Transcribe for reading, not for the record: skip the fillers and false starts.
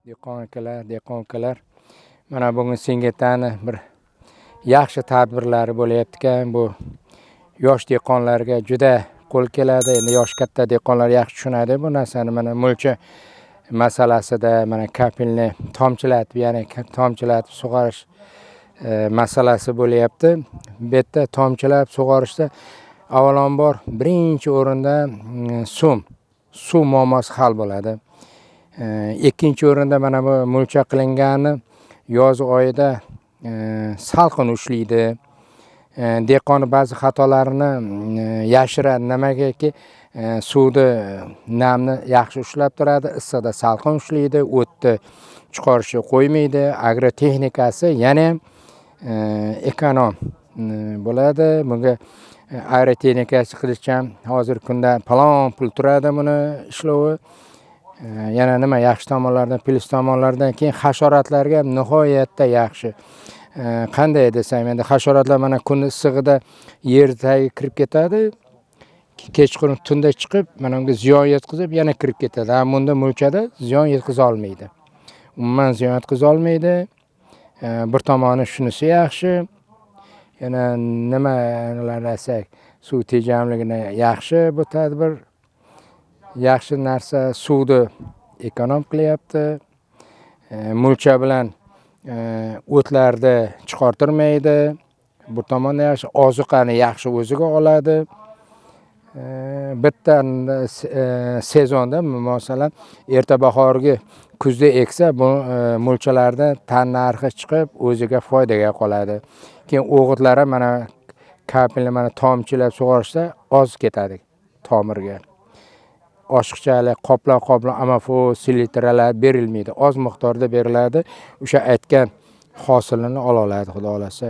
Dehqon akalar, dehqon ukalar, mana bugun Sengetani bir yaxshi tadbirlari bo'layapti-ekan. Bu yosh dehqonlarga juda qo'l keladi. Endi yosh katta dehqonlar yaxshi tushunadi bu narsani. Mana mulcha masalasida mana kapelni tomchilatib, ya'ni tomchilatib sug'orish masalasi bo'layapti. Bu yerda tomchilab sug'orishda avvalambor birinchi o'rinda suv muammosi hal bo'ladi. Ikkinchi o'rinda mana bu mulcha qilingani yoz oyida salqin ushlaydi. Dehqon ba'zi xatolarini yashiradi. Nimagaki suvni namni yaxshi ushlab turadi, issiqda salqin ushlaydi, o'tni chiqarishni qo'ymaydi. Agrotexnikasi yana ekonom bo'ladi. Bunga agrotexnikasi qilish ham hozirgi kunda palon pul turadi buni ishlavi. Yana nima yaxshi tomonlardan, plyus tomonlardan keyin hasharotlarga nihoyatda yaxshi. Qanday desam, endi hasharotlar mana kun issig'ida yer tagiga kirib ketadi. Kechqurun tunda chiqib, mana unga ziyon yetkazib, yana kirib ketadi. Bunda mulchada ziyon yetkaza olmaydi. Umuman ziyon yetkaza olmaydi. Bir tomoni shunisi yaxshi. Yana nimalar desak, suv tejamligini yaxshi bu tadbir. Yaxshi narsa suvni ekonom qilyapti. Mulcha bilan o'tlarni chiqartirmaydi. Bu tomonda yaxshi, ozuqani yaxshi o'ziga oladi. Bitta sezonda, masalan, erta bahorgi kuzda eksa, bu mulchalarda tan narxi chiqib, o'ziga foydaga qoladi. Keyin o'g'itlar ham mana kapelni mana tomchilab sug'orishda oz ketadi tomirga. Oshiqchalik qoplam amafo silitralar berilmaydi. Oz miqdorda beriladi. O'sha aytgan hosilini ola oladi, xudo xolasa.